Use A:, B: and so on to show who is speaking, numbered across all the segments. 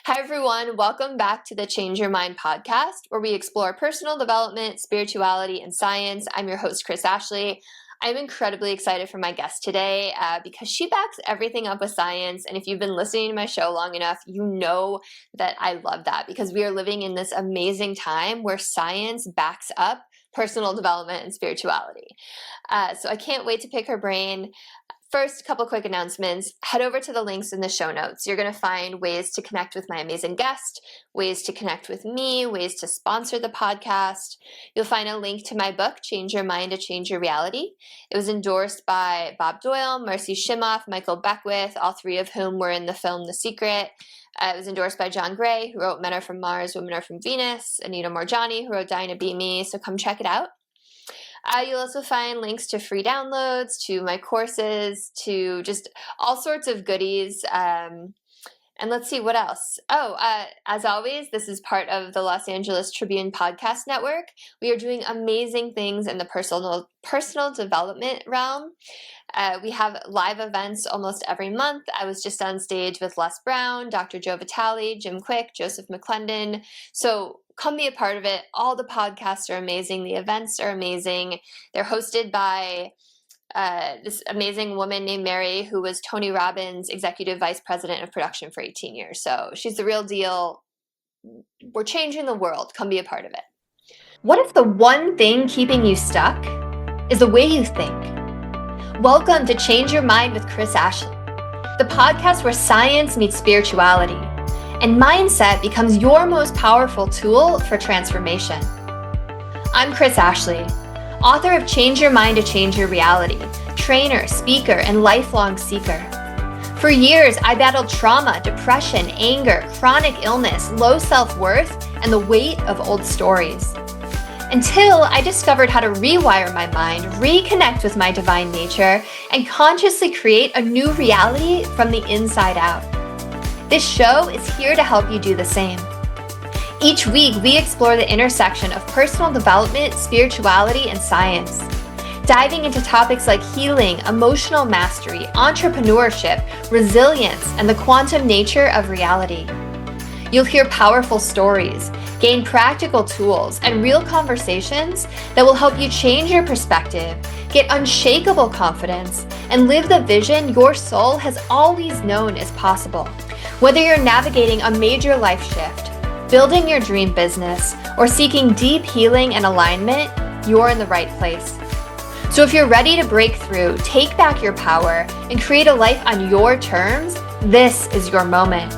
A: Hi, everyone. Welcome back to the Change Your Mind podcast, where we explore personal development, spirituality, and science. I'm your host, Kris Ashley. I'm incredibly excited for my guest today because she backs everything up with science. And if you've been listening to my show long enough, you know that I love that because we are living in this amazing time where science backs up personal development and spirituality. So I can't wait to pick her brain. First, a couple quick announcements. Head over to the links in the show notes. You're going to find ways to connect with my amazing guest, ways to connect with me, ways to sponsor the podcast. You'll find a link to my book, Change Your Mind to Change Your Reality. It was endorsed by Bob Doyle, Marcy Shimoff, Michael Beckwith, all three of whom were in the film The Secret. It was endorsed by John Gray, who wrote Men Are From Mars, Women Are From Venus, Anita Morjani, who wrote Dying to Be Me, so come check it out. You'll also find links to free downloads, to my courses, to just all sorts of goodies. And let's see what else. As always, this is part of the Los Angeles Tribune Podcast Network. We are doing amazing things in the personal development realm. We have live events almost every month. I was just on stage with Les Brown, Dr. Joe Vitale, Jim Quick, Joseph McClendon. So come be a part of it. All the podcasts are amazing. The events are amazing. They're hosted by this amazing woman named Mary, who was Tony Robbins' executive vice president of production for 18 years. So she's the real deal. We're changing the world. Come be a part of it. What if the one thing keeping you stuck is the way you think? Welcome to Change Your Mind with Kris Ashley, the podcast where science meets spirituality and mindset becomes your most powerful tool for transformation. I'm Kris Ashley, author of Change Your Mind to Change Your Reality, trainer, speaker, and lifelong seeker. For years, I battled trauma, depression, anger, chronic illness, low self-worth, and the weight of old stories. Until I discovered how to rewire my mind, reconnect with my divine nature, and consciously create a new reality from the inside out. This show is here to help you do the same. Each week, we explore the intersection of personal development, spirituality, and science, diving into topics like healing, emotional mastery, entrepreneurship, resilience, and the quantum nature of reality. You'll hear powerful stories, gain practical tools, and real conversations that will help you change your perspective, get unshakable confidence, and live the vision your soul has always known is possible. Whether you're navigating a major life shift, building your dream business, or seeking deep healing and alignment, you're in the right place. So if you're ready to break through, take back your power, and create a life on your terms, this is your moment.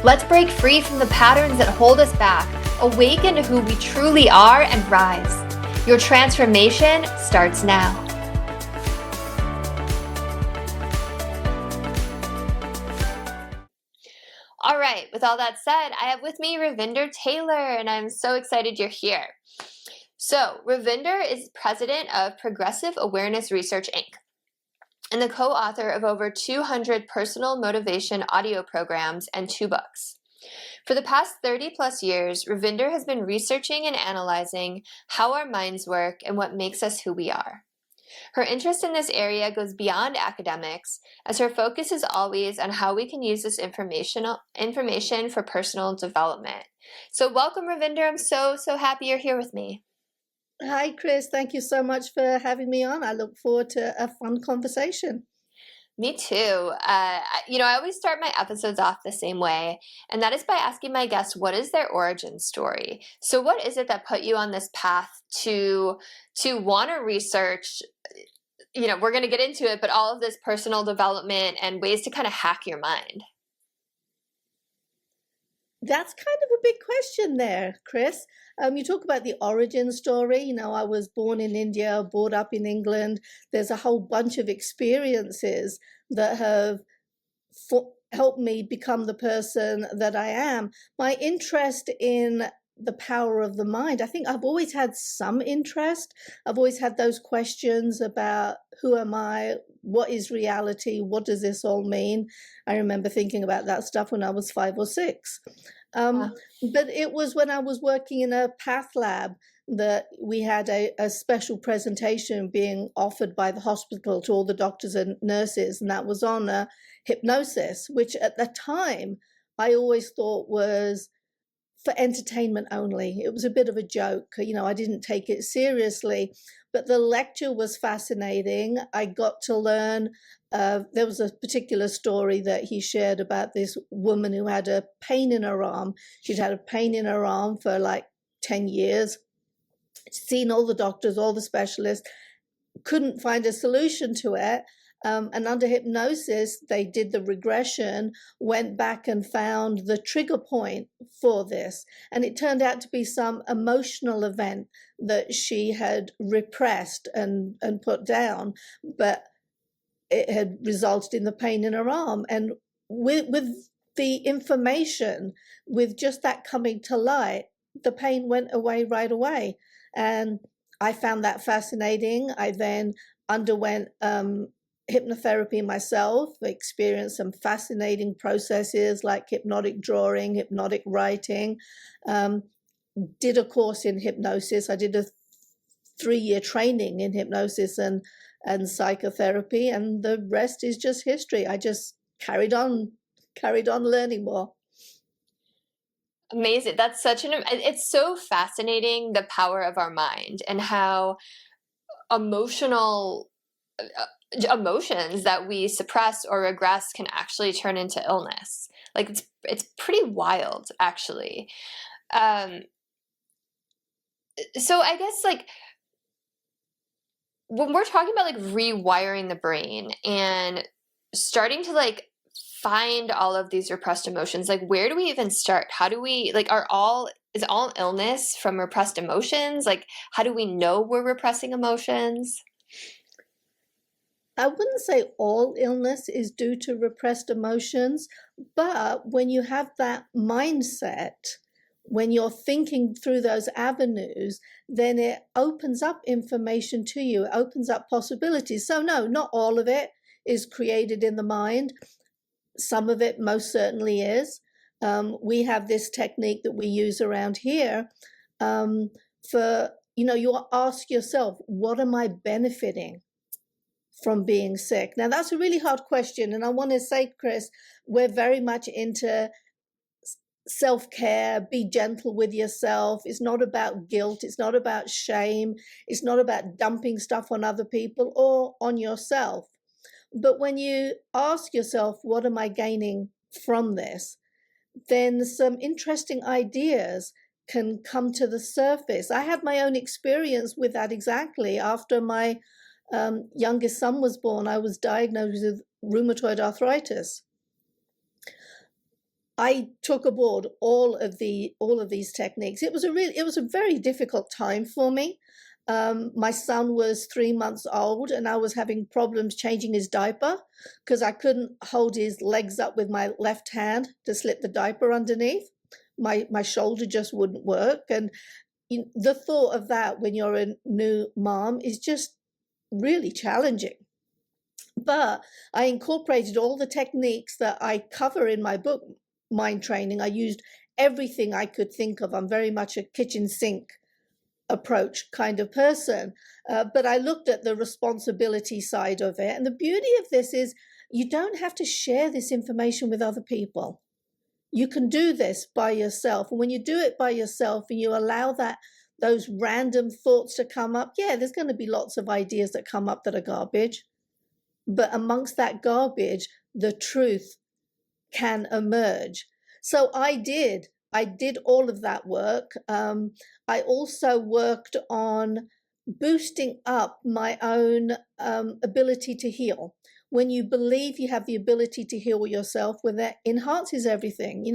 A: Let's break free from the patterns that hold us back, awaken to who we truly are, and rise. Your transformation starts now. All right, with all that said, I have with me Ravinder Taylor, and I'm so excited you're here. So, Ravinder is president of Progressive Awareness Research, Inc., and the co-author of over 200 personal motivation audio programs and 2 books. For the past 30 plus years, Ravinder has been researching and analyzing how our minds work and what makes us who we are. Her interest in this area goes beyond academics, as her focus is always on how we can use this information for personal development. So welcome, Ravinder. I'm so happy you're here with me.
B: Hi, Kris. Thank you so much for having me on. I look forward to a fun conversation.
A: Me too. I always start my episodes off the same way, and that is by asking my guests, what is their origin story? So what is it that put you on this path to want to research, we're going to get into it, but all of this personal development and ways to kind of hack your mind?
B: That's kind of a big question there, Kris. You talk about the origin story. I was born in India, brought up in England. There's a whole bunch of experiences that have helped me become the person that I am. My interest in the power of the mind, I think I've always had some interest. I've always had those questions about who am I? What is reality? What does this all mean? I remember thinking about that stuff when I was 5 or 6. But it was when I was working in a path lab that we had a special presentation being offered by the hospital to all the doctors and nurses, and that was on hypnosis, which at the time I always thought was for entertainment only. It was a bit of a joke. I didn't take it seriously, but the lecture was fascinating. I got to learn. There was a particular story that he shared about this woman who had a pain in her arm. She'd had a pain in her arm for like 10 years. She'd seen all the doctors, all the specialists, couldn't find a solution to it. And under hypnosis, they did the regression, went back and found the trigger point for this. And it turned out to be some emotional event that she had repressed and put down, but it had resulted in the pain in her arm. And with the information, with just that coming to light, the pain went away right away. And I found that fascinating. I then underwent hypnotherapy myself, experienced some fascinating processes like hypnotic drawing, hypnotic writing, did a course in hypnosis. I did a 3-year training in hypnosis and psychotherapy, and the rest is just history. I just carried on learning more.
A: Amazing. That's it's so fascinating, the power of our mind and how emotions that we suppress or regress can actually turn into illness. Like it's pretty wild, actually. So I guess like when we're talking about like rewiring the brain and starting to like find all of these repressed emotions, like where do we even start? How do we like is all illness from repressed emotions? Like how do we know we're repressing emotions?
B: I wouldn't say all illness is due to repressed emotions, but when you have that mindset, when you're thinking through those avenues, then it opens up information to you. It opens up possibilities. So no, not all of it is created in the mind. Some of it most certainly is. We have this technique that we use around here for, you ask yourself, what am I benefiting from being sick? Now, that's a really hard question. And I want to say, Kris, we're very much into self-care, be gentle with yourself. It's not about guilt. It's not about shame. It's not about dumping stuff on other people or on yourself. But when you ask yourself, what am I gaining from this? Then some interesting ideas can come to the surface. I had my own experience with that exactly. After my youngest son was born, I was diagnosed with rheumatoid arthritis. I took aboard all of these techniques. It was a very difficult time for me. My son was 3 months old and I was having problems changing his diaper because I couldn't hold his legs up with my left hand to slip the diaper underneath. My shoulder just wouldn't work. And the thought of that when you're a new mom is just really challenging. But I incorporated all the techniques that I cover in my book, Mind Training. I used everything I could think of. I'm very much a kitchen sink approach kind of person, but I looked at the responsibility side of it. And the beauty of this is you don't have to share this information with other people. You can do this by yourself. And when you do it by yourself and you allow those random thoughts to come up, yeah, there's going to be lots of ideas that come up that are garbage. But amongst that garbage, the truth can emerge. So I did all of that work. I also worked on boosting up my own ability to heal. When you believe you have the ability to heal yourself, when that enhances everything.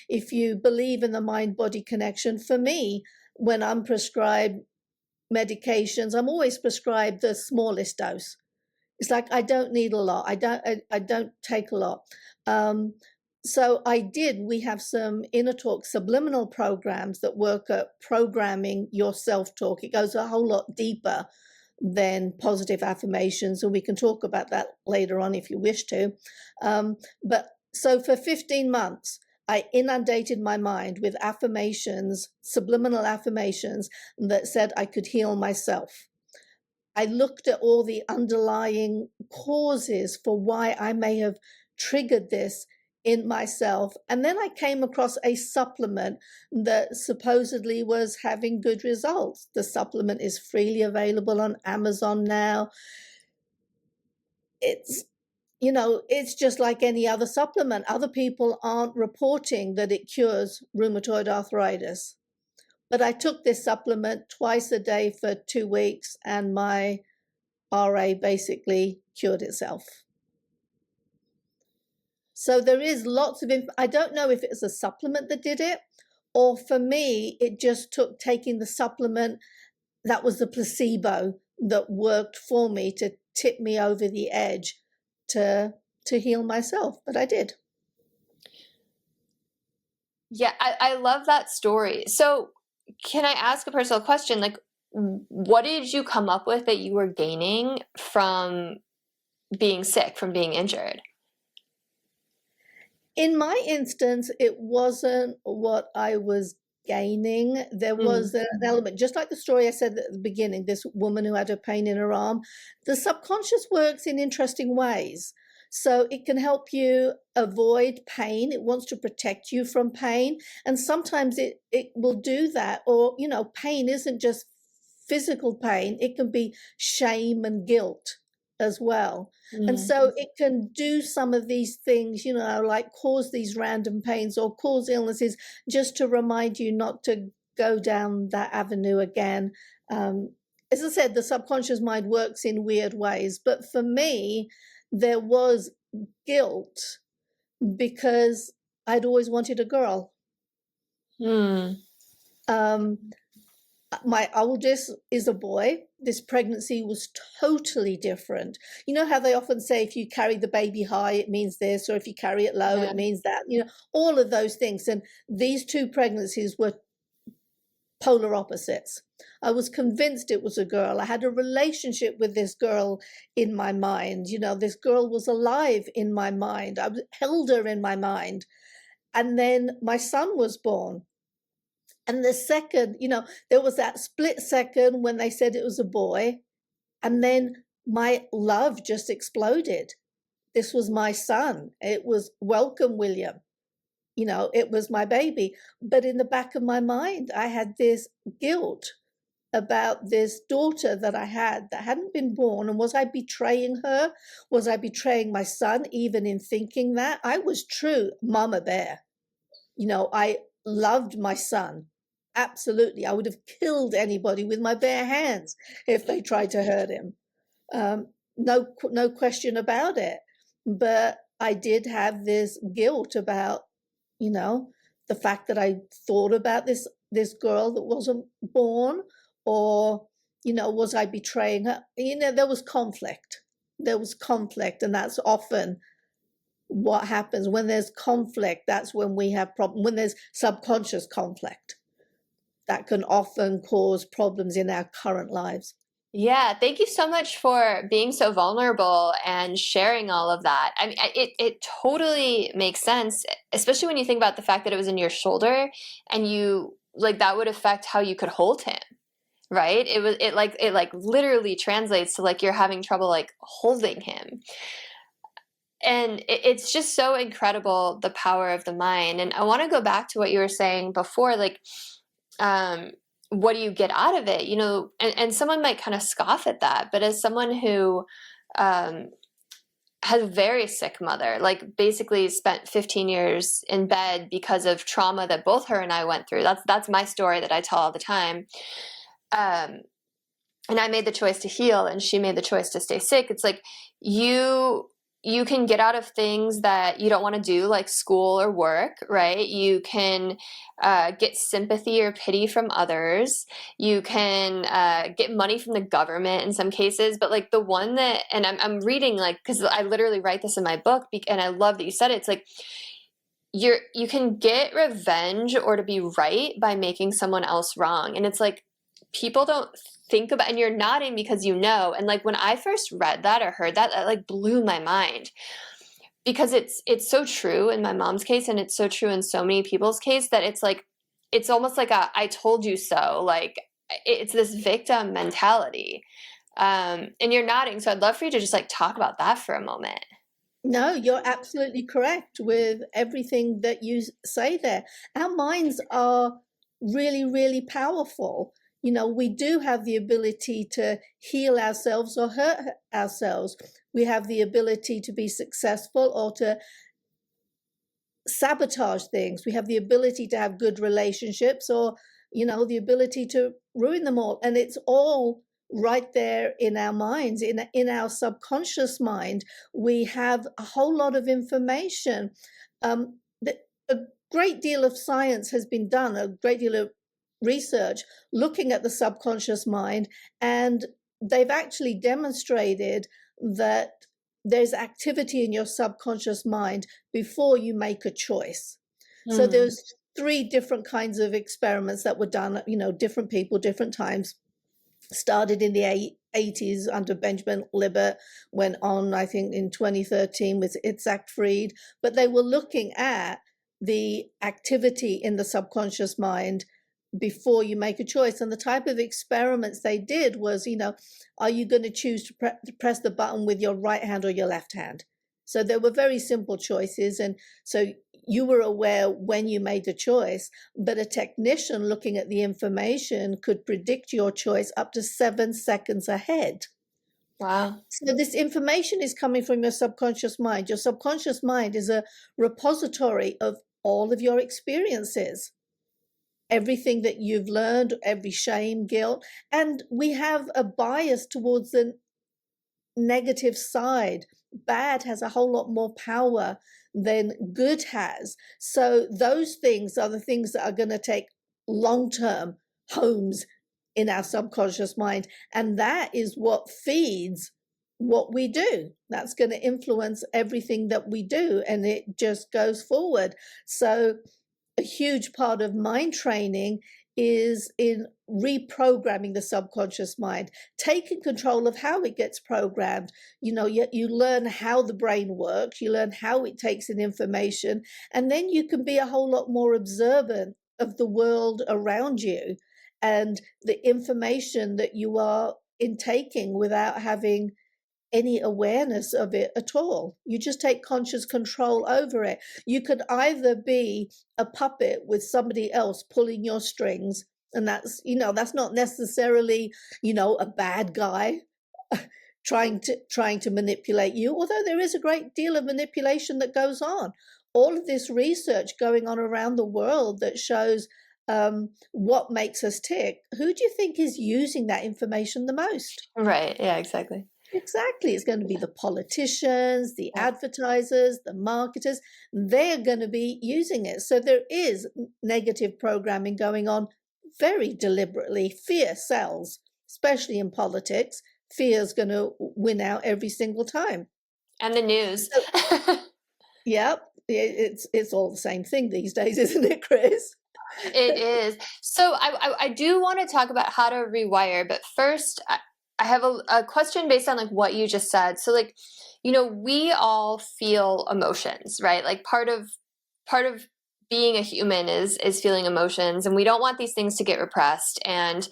B: If you believe in the mind-body connection, for me, when I'm prescribed medications, I'm always prescribed the smallest dose. It's like I don't need a lot. I don't take a lot. So we have some inner talk subliminal programs that work at programming your self-talk. It goes a whole lot deeper than positive affirmations, and we can talk about that later on if you wish to. But so for 15 months, I inundated my mind with affirmations, subliminal affirmations that said I could heal myself. I looked at all the underlying causes for why I may have triggered this in myself. And then I came across a supplement that supposedly was having good results. The supplement is freely available on Amazon now. It's, it's just like any other supplement. Other people aren't reporting that it cures rheumatoid arthritis. But I took this supplement twice a day for 2 weeks, and my RA basically cured itself. So there is lots of, I don't know if it was a supplement that did it, or for me, it just took taking the supplement that was the placebo that worked for me to tip me over the edge to heal myself. But I did.
A: Yeah, I love that story. So can I ask a personal question? Like, what did you come up with that you were gaining from being sick, from being injured?
B: In my instance, it wasn't what I was gaining. There was an element, just like the story I said at the beginning, this woman who had a pain in her arm. The subconscious works in interesting ways. So it can help you avoid pain. It wants to protect you from pain. And sometimes it will do that. Or, pain isn't just physical pain. It can be shame and guilt as well. And so it can do some of these things, like cause these random pains or cause illnesses just to remind you not to go down that avenue again. As I said, the subconscious mind works in weird ways. But for me, there was guilt because I'd always wanted a girl. My oldest is a boy. This pregnancy was totally different. You know how they often say if you carry the baby high, it means this, or if you carry it low, it means that, all of those things. And these two pregnancies were polar opposites. I was convinced it was a girl. I had a relationship with this girl in my mind. This girl was alive in my mind. I held her in my mind. And then my son was born. And the second, there was that split second when they said it was a boy. And then my love just exploded. This was my son. It was welcome, William. It was my baby. But in the back of my mind, I had this guilt about this daughter that I had that hadn't been born. And was I betraying her? Was I betraying my son even in thinking that? I was true mama bear. I loved my son. Absolutely. I would have killed anybody with my bare hands if they tried to hurt him. No question about it. But I did have this guilt about, the fact that I thought about this girl that wasn't born, or, was I betraying her? There was conflict. And that's often what happens when there's conflict. That's when we have problems. When there's subconscious conflict, that can often cause problems in our current lives.
A: Yeah, thank you so much for being so vulnerable and sharing all of that. I mean, it totally makes sense, especially when you think about the fact that it was in your shoulder, and you that would affect how you could hold him, right? It literally translates to you're having trouble holding him. And it's just so incredible, the power of the mind. And I want to go back to what you were saying before, what do you get out of it? And someone might kind of scoff at that, but as someone who has a very sick mother, basically spent 15 years in bed because of trauma that both her and I went through. That's my story that I tell all the time. And I made the choice to heal, and she made the choice to stay sick. It's you can get out of things that you don't want to do, like school or work, right? You can get sympathy or pity from others. You can get money from the government in some cases. But the one that, and I'm reading because I literally write this in my book, and I love that you said it. It's you can get revenge or to be right by making someone else wrong. And it's people don't think about, and you're nodding because and when I first read that or heard that, it blew my mind, because it's so true in my mom's case, and it's so true in so many people's case, that it's almost like a I told you so, it's this victim mentality. And you're nodding, so I'd love for you to just talk about that for a moment.
B: No, you're absolutely correct with everything that you say there. Our minds are really, really powerful. You know, we do have the ability to heal ourselves or hurt ourselves. We have the ability to be successful or to sabotage things. We have the ability to have good relationships or, you know, the ability to ruin them all. And it's all right there in our minds, in our subconscious mind. We have a whole lot of information. A great deal of science has been done, a great deal of research looking at the subconscious mind, and they've actually demonstrated that there's activity in your subconscious mind before you make a choice. So there's 3 different kinds of experiments that were done, you know, different people, different times. Started in the 80s under Benjamin Libet, went on, I think, in 2013 with Itzhak Fried, but they were looking at the activity in the subconscious mind before you make a choice. And the type of experiments they did was, you know, are you going to choose to press the button with your right hand or your left hand? So there were very simple choices. And so you were aware when you made the choice, but a technician looking at the information could predict your choice up to 7 seconds ahead.
A: Wow.
B: So this information is coming from your subconscious mind. Your subconscious mind is a repository of all of your experiences, everything that you've learned, every shame, guilt, and we have a bias towards the negative side. Bad has a whole lot more power than good has. So those things are the things that are going to take long-term homes in our subconscious mind. And that is what feeds what we do. That's going to influence everything that we do. And it just goes forward. So a huge part of mind training is in reprogramming the subconscious mind, taking control of how it gets programmed. You know, you learn how the brain works, you learn how it takes in information, and then you can be a whole lot more observant of the world around you and the information that you are intaking without having any awareness of it at all. You just take conscious control over it. You could either be a puppet with somebody else pulling your strings, and that's, you know, that's not necessarily, you know, a bad guy trying to manipulate you, although there is a great deal of manipulation that goes on. All of this research going on around the world that shows what makes us tick. Who do you think is using that information the most?
A: Right. Yeah, exactly.
B: Exactly. It's going to be the politicians, the advertisers, the marketers. They're going to be using it. So there is negative programming going on very deliberately. Fear sells, especially in politics. Fear is going to win out every single time.
A: And the news.
B: Yep. It's all the same thing these days, isn't it, Kris?
A: It is. So I do want to talk about how to rewire, but first I have a question based on like what you just said. So like, you know, we all feel emotions, right? Like part of being a human is feeling emotions, and we don't want these things to get repressed. And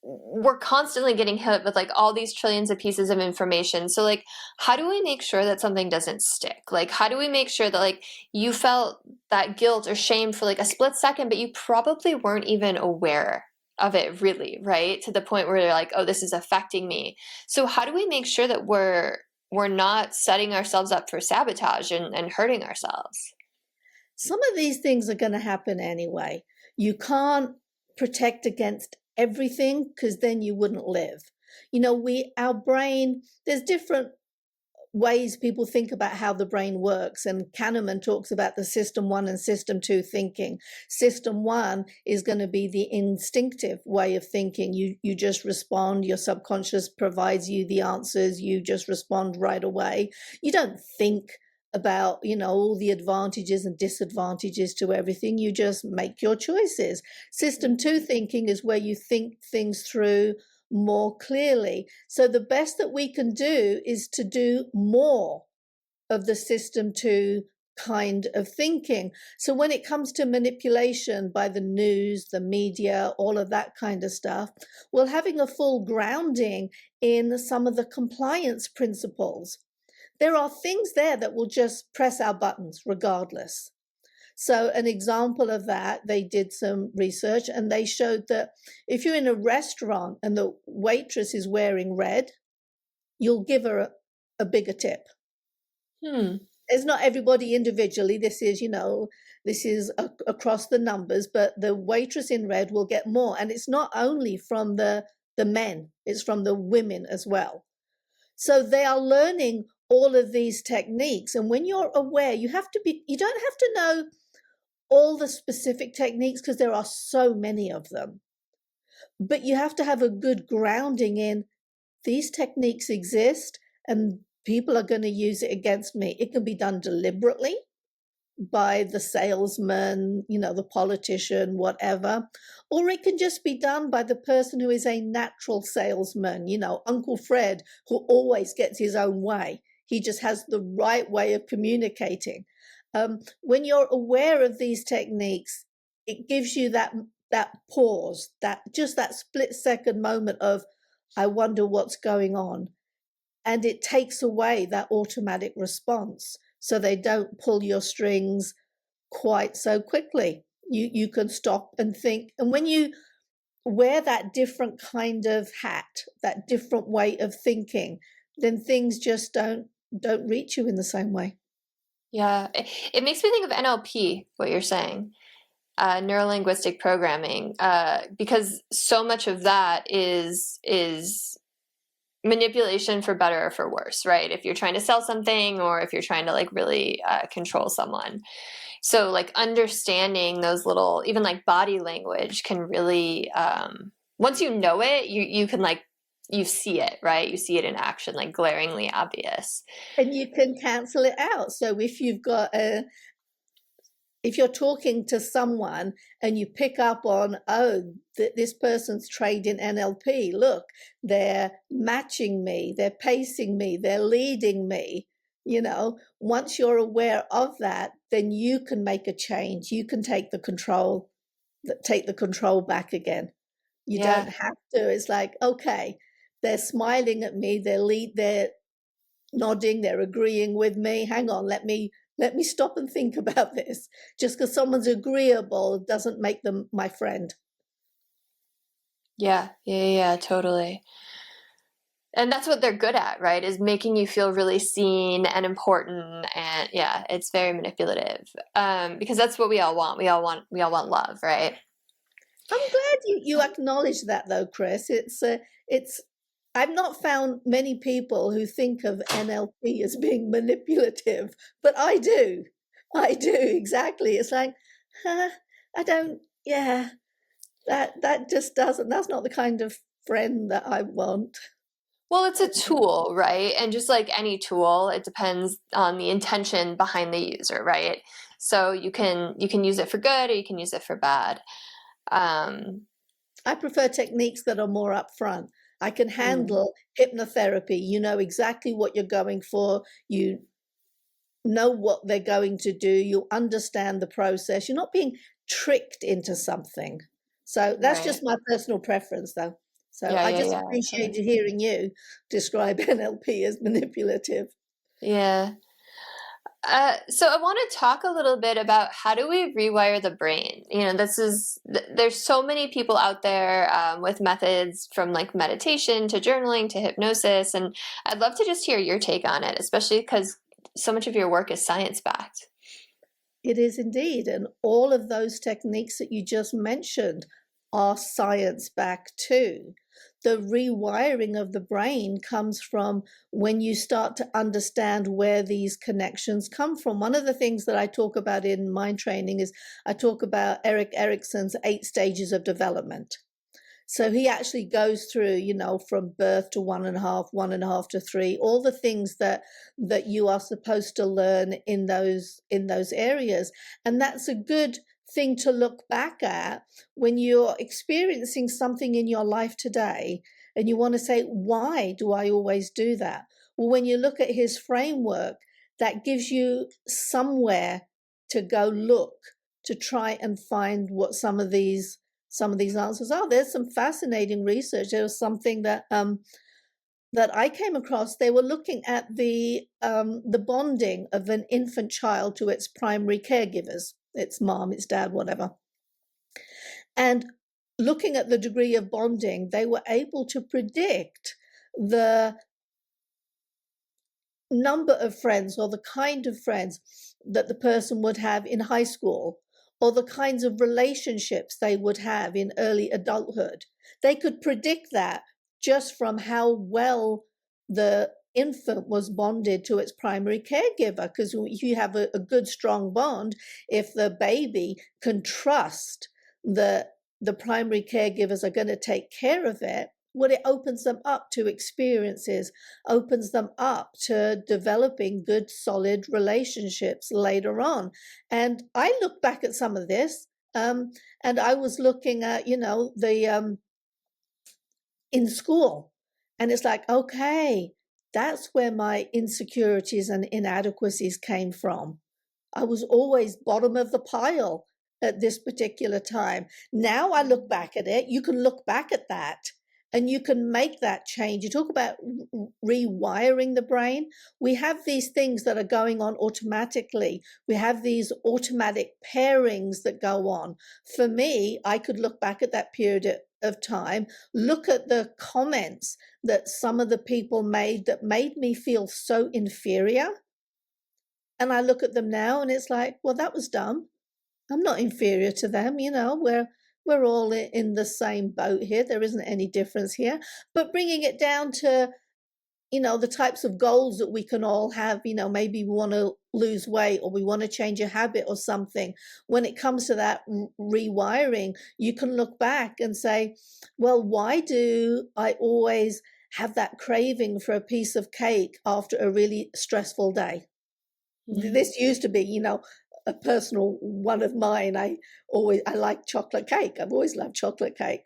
A: we're constantly getting hit with like all these trillions of pieces of information. So like, how do we make sure that something doesn't stick? Like, how do we make sure that like you felt that guilt or shame for like a split second, but you probably weren't even aware of it really, right? To the point where you're like, oh, this is affecting me. So how do we make sure that we're not setting ourselves up for sabotage and hurting ourselves?
B: Some of these things are going to happen anyway. You can't protect against everything because then you wouldn't live. You know, our brain, there's different ways people think about how the brain works. And Kahneman talks about the system 1 and system 2 thinking. System 1 is going to be the instinctive way of thinking. You just respond. Your subconscious provides you the answers. You just respond right away. You don't think about, you know, all the advantages and disadvantages to everything. You just make your choices. System 2 thinking is where you think things through more clearly. So the best that we can do is to do more of the system 2 kind of thinking. So when it comes to manipulation by the news, the media, all of that kind of stuff, well, having a full grounding in some of the compliance principles. there are things there that will just press our buttons regardless. So an example of that, they did some research and they showed that if you're in a restaurant and the waitress is wearing red, you'll give her a bigger tip. It's not everybody individually. This is, across the numbers, but the waitress in red will get more. And it's not only from the men, it's from the women as well. So they are learning all of these techniques. And when you're aware, you don't have to know all the specific techniques because there are so many of them. But you have to have a good grounding in these techniques exist and people are going to use it against me. It can be done deliberately by the salesman, the politician, whatever, or it can just be done by the person who is a natural salesman, Uncle Fred, who always gets his own way. He just has the right way of communicating. When you're aware of these techniques, it gives you that pause, that split second moment of, I wonder what's going on. And it takes away that automatic response. So they don't pull your strings quite so quickly. You can stop and think. And when you wear that different kind of hat, that different way of thinking, then things just don't reach you in the same way.
A: Yeah, it makes me think of NLP, what you're saying, neuro-linguistic programming, because so much of that is manipulation for better or for worse, right? If you're trying to sell something or if you're trying to really control someone. So understanding those little, even body language can really, once you know it, you can you see it, right? You see it in action, glaringly obvious.
B: And you can cancel it out. So if you're talking to someone and you pick up on, this person's trained in NLP, look, they're matching me, they're pacing me, they're leading me, once you're aware of that, then you can make a change. You can take the control back again. You don't have to. It's like, okay, they're smiling at me, they're nodding, they're agreeing with me. Hang on, let me stop and think about this. Just because someone's agreeable doesn't make them my friend.
A: Yeah, totally. And that's what they're good at, right? Is making you feel really seen and important. And yeah, it's very manipulative. Because that's what we all want. We all want love, right?
B: I'm glad you acknowledge that though, Kris. I've not found many people who think of NLP as being manipulative, but I do. Exactly. It's like, I don't, that just doesn't, that's not the kind of friend that I want.
A: Well, it's a tool, right? And just like any tool, it depends on the intention behind the user, right? So you can use it for good or you can use it for bad.
B: I prefer techniques that are more upfront. I can handle hypnotherapy. You know exactly what you're going for. You know what they're going to do. You understand the process. You're not being tricked into something. So that's just my personal preference, though. So I just appreciated hearing you describe NLP as manipulative.
A: Yeah. So I want to talk a little bit about how do we rewire the brain? There's so many people out there with methods from meditation to journaling to hypnosis. And I'd love to just hear your take on it, especially because so much of your work is science-backed.
B: It is indeed. And all of those techniques that you just mentioned are science-backed too. The rewiring of the brain comes from when you start to understand where these connections come from. One of the things that I talk about in mind training is I talk about Erik Erikson's 8 stages of development. So he actually goes through, from birth to 1.5, 1.5 to 3, all the things that you are supposed to learn in those areas. And that's a good thing to look back at when you're experiencing something in your life today and you want to say, why do I always do that? Well, when you look at his framework, that gives you somewhere to go look to try and find what some of these answers are. There's some fascinating research. There was something that that I came across, they were looking at the bonding of an infant child to its primary caregivers, its mom, its dad, whatever. And looking at the degree of bonding, they were able to predict the number of friends or the kind of friends that the person would have in high school, or the kinds of relationships they would have in early adulthood. They could predict that just from how well the infant was bonded to its primary caregiver. Because if you have a good, strong bond, if the baby can trust that the primary caregivers are going to take care of it, well, it opens them up to experiences, opens them up to developing good, solid relationships later on. And I look back at some of this, and I was looking at, the in school, and it's like, okay, that's where my insecurities and inadequacies came from. I was always bottom of the pile at this particular time. Now I look back at it, you can look back at that and you can make that change. You talk about rewiring the brain. We have these things that are going on automatically. We have these automatic pairings that go on. For me, I could look back at that period of time, look at the comments that some of the people made that made me feel so inferior. And I look at them now and it's like, well, that was dumb. I'm not inferior to them, we're all in the same boat here. There isn't any difference here. But bringing it down to, the types of goals that we can all have, maybe we want to lose weight or we want to change a habit or something. When it comes to that rewiring, you can look back and say, well, why do I always have that craving for a piece of cake after a really stressful day? Mm-hmm. This used to be, a personal one of mine. I like chocolate cake. I've always loved chocolate cake.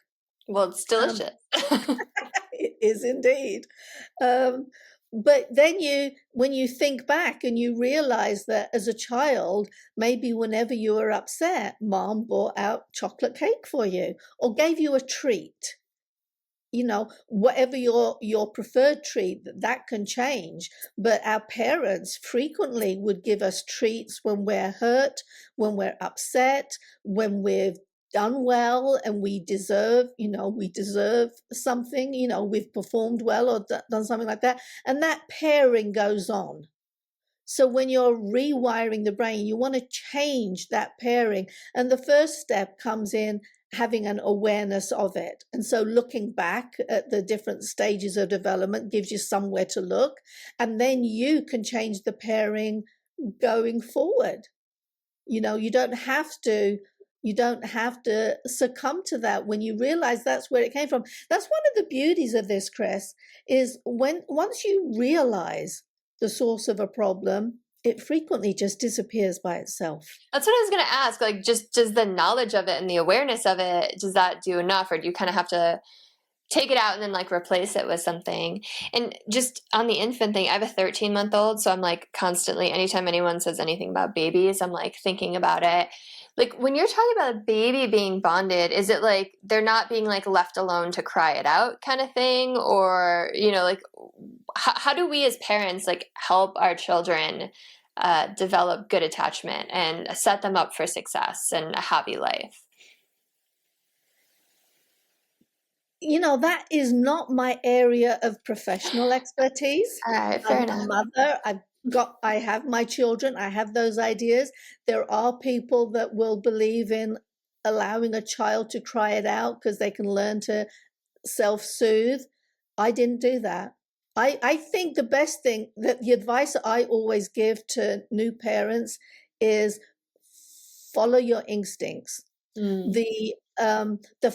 A: Well, it's delicious.
B: It is indeed. But then when you think back and you realize that as a child, maybe whenever you were upset, mom bought out chocolate cake for you or gave you a treat. Whatever your preferred treat, that can change. But our parents frequently would give us treats when we're hurt, when we're upset, when we've done well and we deserve something, we've performed well or done something like that. And that pairing goes on. So when you're rewiring the brain, you want to change that pairing. And the first step comes in having an awareness of it. And so looking back at the different stages of development gives you somewhere to look. And then you can change the pairing going forward. You don't have to succumb to that when you realize that's where it came from. That's one of the beauties of this, Kris, is once you realize the source of a problem, it frequently just disappears by itself.
A: That's what I was going to ask. Like, just does the knowledge of it and the awareness of it, does that do enough? Or do you kind of have to take it out and then like replace it with something? And just on the infant thing, I have a 13-month-old. So I'm like constantly, anytime anyone says anything about babies, I'm like thinking about it. Like when you're talking about a baby being bonded, is it like they're not being like left alone to cry it out kind of thing? Or, like how do we as parents like help our children develop good attachment and set them up for success and a happy life?
B: That is not my area of professional expertise.
A: All right, fair enough.
B: I'm a mother. I have my children. I have those ideas. There are people that will believe in allowing a child to cry it out because they can learn to self-soothe. I didn't do that. I think the best thing, that the advice that I always give to new parents is follow your instincts. The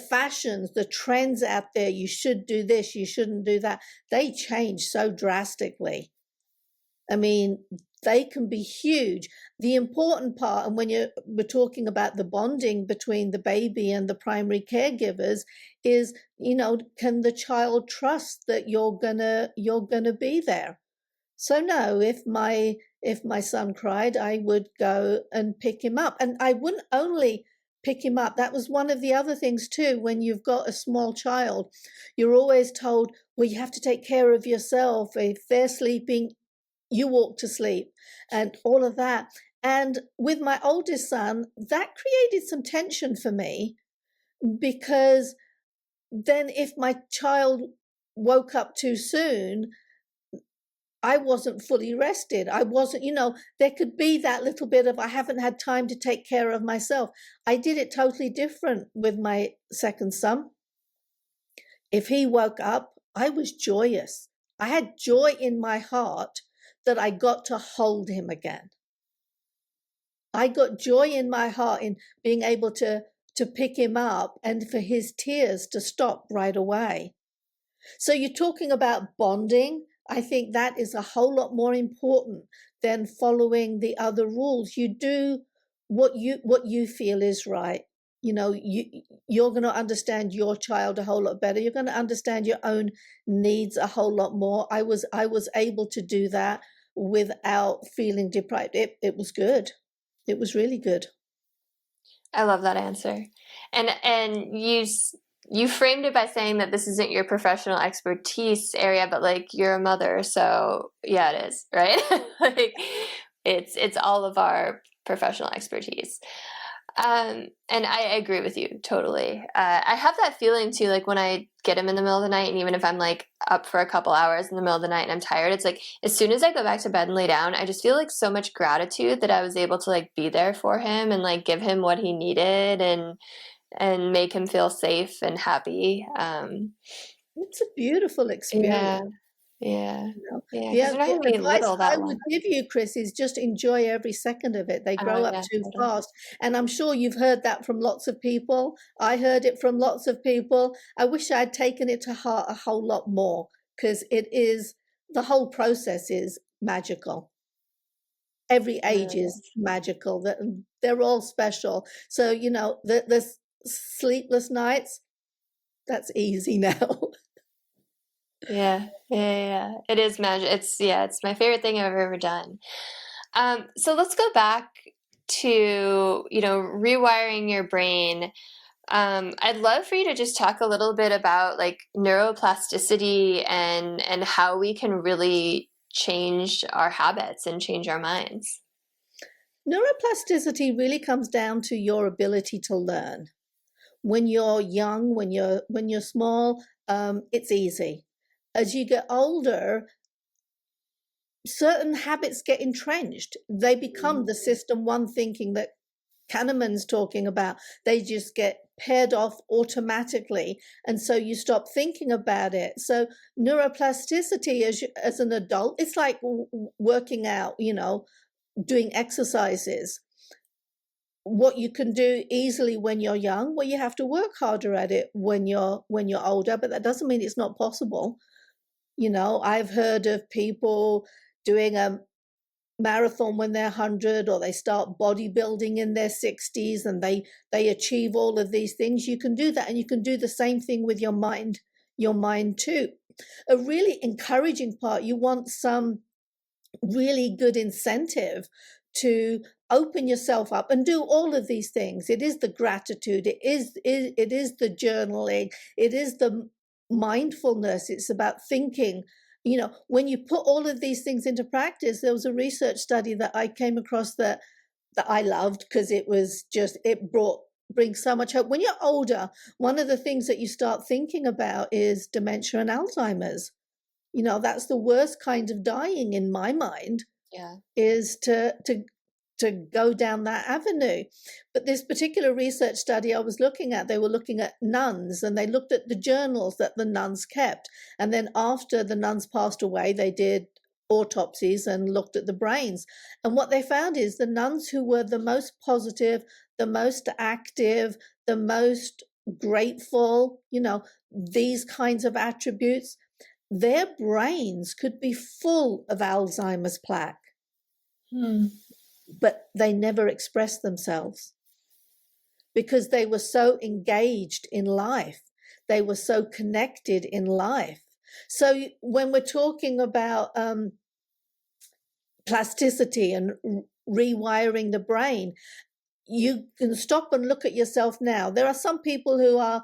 B: fashions, the trends out there, you should do this, you shouldn't do that, they change so drastically. I mean, they can be huge. The important part, and when we're talking about the bonding between the baby and the primary caregivers, is, can the child trust that you're gonna be there? So no, if my son cried, I would go and pick him up, and I wouldn't only pick him up. That was one of the other things too. When you've got a small child, you're always told, well, you have to take care of yourself. If they're sleeping, you walk to sleep, and all of that. And with my oldest son, that created some tension for me, because then if my child woke up too soon, I wasn't fully rested. I wasn't, there could be that little bit of, I haven't had time to take care of myself. I did it totally different with my second son. If he woke up, I was joyous. I had joy in my heart that I got to hold him again. I got joy in my heart in being able to pick him up and for his tears to stop right away. So you're talking about bonding. I think that is a whole lot more important than following the other rules. You do what you feel is right. You're going to understand your child a whole lot better. You're going to understand your own needs a whole lot more. I was able to do that without feeling deprived. It was good. It was really good.
A: I love that answer. And you framed it by saying that this isn't your professional expertise area, but like you're a mother, so yeah, it is, right? Like it's all of our professional expertise. And I agree with you totally. I have that feeling too, like when I get him in the middle of the night, and even if I'm like up for a couple hours in the middle of the night and I'm tired, it's like as soon as I go back to bed and lay down, I just feel like so much gratitude that I was able to like be there for him and like give him what he needed and make him feel safe and happy.
B: It's a beautiful experience.
A: Yeah.
B: Yeah,
A: Because they're not
B: the
A: going to be
B: advice
A: little
B: I
A: that
B: would
A: long.
B: give you, Kris, is just enjoy every second of it. They
A: Oh
B: grow up
A: yeah,
B: too
A: totally.
B: fast. And I'm sure you've heard that from lots of people. I heard it from lots of people. I wish I'd taken it to heart a whole lot more, because the whole process is magical. Every
A: It
B: age
A: really
B: is
A: is.
B: magical. They're all special. So, the sleepless nights, that's easy now.
A: Yeah. It is magic. It's my favorite thing I've ever done. So let's go back to, rewiring your brain. I'd love for you to just talk a little bit about like neuroplasticity and how we can really change our habits and change our minds.
B: Neuroplasticity really comes down to your ability to learn. When you're young, when you're small, it's easy. As you get older, certain habits get entrenched. They become the system one thinking that Kahneman's talking about. They just get paired off automatically, and so you stop thinking about it. So neuroplasticity as an adult, it's like working out, doing exercises. What you can do easily when you're young, well, you have to work harder at it when you're older, but that doesn't mean it's not possible. I've heard of people doing a marathon when they're 100, or they start bodybuilding in their 60s, and they achieve all of these things. You can do that, and you can do the same thing with your mind too. A really encouraging part, you want some really good incentive to open yourself up and do all of these things. It is the gratitude, it is the journaling, it is the mindfulness. It's about thinking. When you put all of these things into practice, there was a research study that I came across that I loved, because it brings so much hope. When you're older, one of the things that you start thinking about is dementia and Alzheimer's. That's the worst kind of dying in my mind.
A: Yeah.
B: Is to go down that avenue. But this particular research study I was looking at, they were looking at nuns, and they looked at the journals that the nuns kept. And then after the nuns passed away, they did autopsies and looked at the brains. And what they found is the nuns who were the most positive, the most active, the most grateful, these kinds of attributes, their brains could be full of Alzheimer's plaque. But they never expressed themselves, because they were so engaged in life. They were so connected in life. So when we're talking about plasticity and rewiring the brain, you can stop and look at yourself now. There are some people who are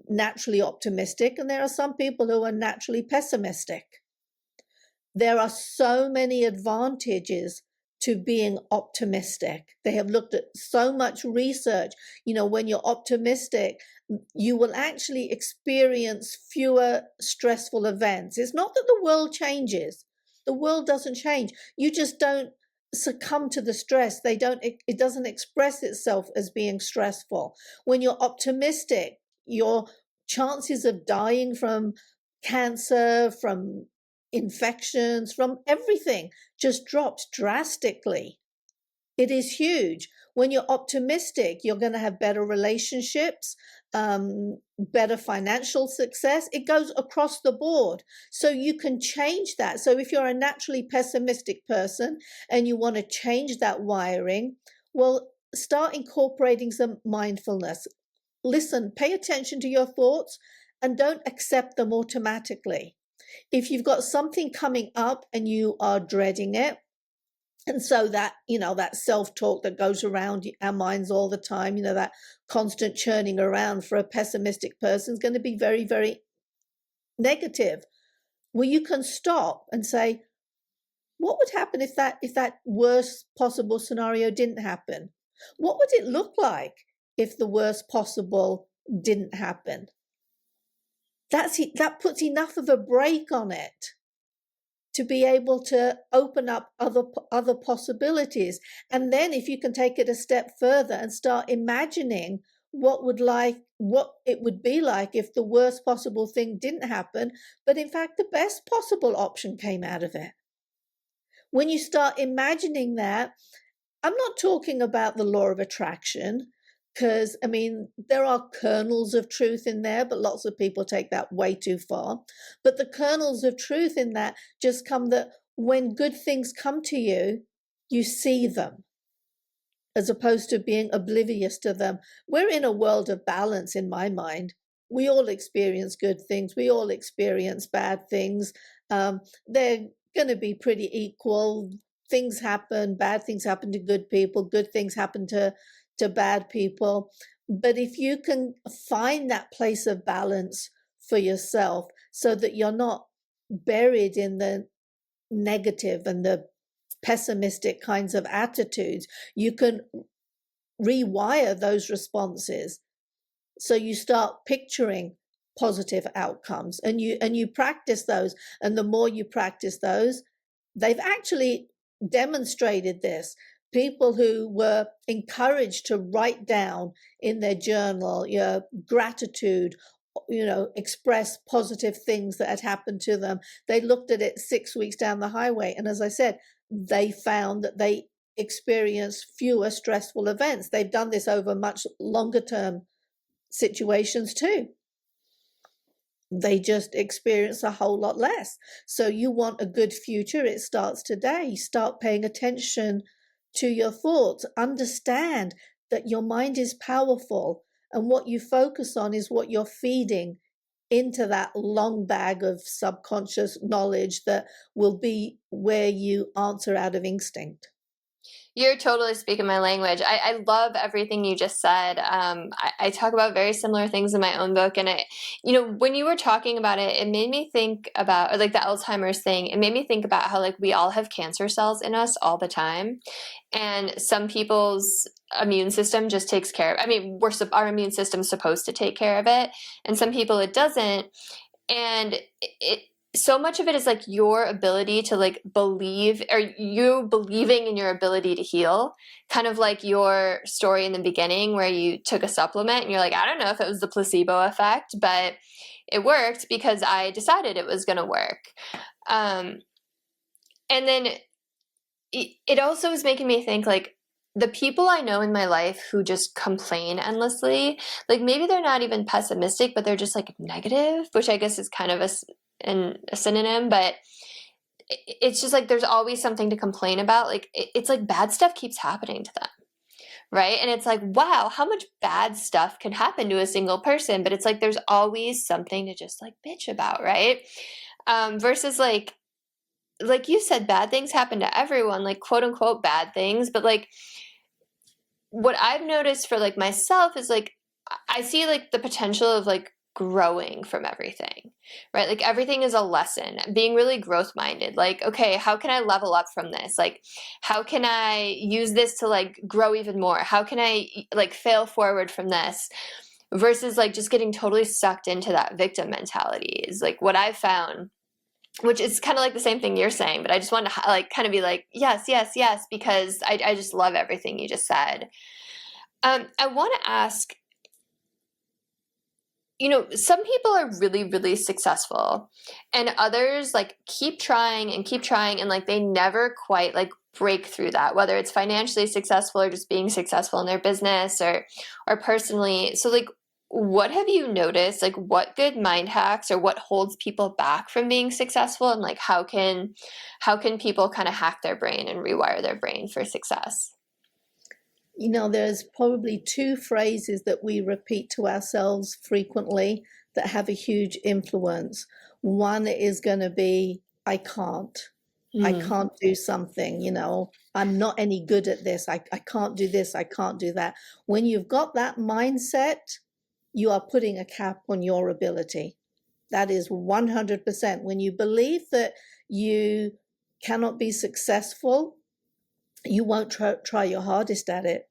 B: naturally optimistic, and there are some people who are naturally pessimistic. There are so many advantages to being optimistic. They have looked at so much research. When you're optimistic, you will actually experience fewer stressful events. It's not that the world changes. The world doesn't change. You just don't succumb to the stress. It doesn't express itself as being stressful. When you're optimistic, your chances of dying from cancer, from infections, from everything just drops drastically. It is huge. When you're optimistic, you're going to have better relationships, better financial success. It goes across the board. So you can change that. So if you're a naturally pessimistic person and you want to change that wiring, well, start incorporating some mindfulness. Listen, pay attention to your thoughts and don't accept them automatically. If you've got something coming up and you are dreading it, and so that, that self-talk that goes around our minds all the time, that constant churning around for a pessimistic person is going to be very, very negative. Well, you can stop and say, what would happen if that worst possible scenario didn't happen? What would it look like if the worst possible didn't happen? That puts enough of a brake on it to be able to open up other possibilities. And then if you can take it a step further and start imagining what it would be like if the worst possible thing didn't happen, but in fact the best possible option came out of it. When you start imagining that, I'm not talking about the law of attraction, because, there are kernels of truth in there, but lots of people take that way too far. But the kernels of truth in that just come that when good things come to you, you see them, as opposed to being oblivious to them. We're in a world of balance, in my mind. We all experience good things. We all experience bad things. They're going to be pretty equal. Things happen, bad things happen to good people, good things happen to bad people. But if you can find that place of balance for yourself so that you're not buried in the negative and the pessimistic kinds of attitudes, you can rewire those responses. So you start picturing positive outcomes and you practice those. And the more you practice those, they've actually demonstrated this. People who were encouraged to write down in their journal your gratitude, express positive things that had happened to them. They looked at it 6 weeks down the highway. And as I said, they found that they experienced fewer stressful events. They've done this over much longer term situations too. They just experience a whole lot less. So you want a good future, it starts today. Start paying attention to your thoughts. Understand that your mind is powerful, and what you focus on is what you're feeding into that long bag of subconscious knowledge that will be where you answer out of instinct.
A: You're totally speaking my language. I love everything you just said. I talk about very similar things in my own book. And when you were talking about it, it made me think about, or like the Alzheimer's thing, it made me think about how like we all have cancer cells in us all the time. And some people's immune system just takes care of, our immune system's supposed to take care of it. And some people it doesn't. And so much of it is like your ability to like believe, or you believing in your ability to heal, kind of like your story in the beginning where you took a supplement and you're like, I don't know if it was the placebo effect, but it worked because I decided it was going to work. And then it also is making me think like the people I know in my life who just complain endlessly, like maybe they're not even pessimistic, but they're just like negative, which I guess is kind of a synonym, but it's just like there's always something to complain about. Like it's like bad stuff keeps happening to them, right? And it's like, wow, how much bad stuff can happen to a single person? But it's like there's always something to just like bitch about, right? Versus like you said, bad things happen to everyone, like quote unquote bad things, but like what I've noticed for like myself is like I see like the potential of like growing from everything, right? Like everything is a lesson, being really growth minded. Like, okay, how can I level up from this? Like, how can I use this to like grow even more? How can I like fail forward from this? Versus like just getting totally sucked into that victim mentality is like what I've found, which is kind of like the same thing you're saying, but I just wanted to like kind of be like, yes, yes, yes, because I just love everything you just said. I want to ask, you know, some people are really, really successful and others like keep trying and like they never quite like break through that, whether it's financially successful or just being successful in their business or personally. So like what have you noticed? Like what good mind hacks or what holds people back from being successful and like how can people kind of hack their brain and rewire their brain for success?
B: You know, there's probably two phrases that we repeat to ourselves frequently that have a huge influence. One is going to be, I can't. I can't do something, you know, I'm not any good at this. I can't do this. I can't do that. When you've got that mindset, you are putting a cap on your ability. That is 100%. When you believe that you cannot be successful, you won't try your hardest at it.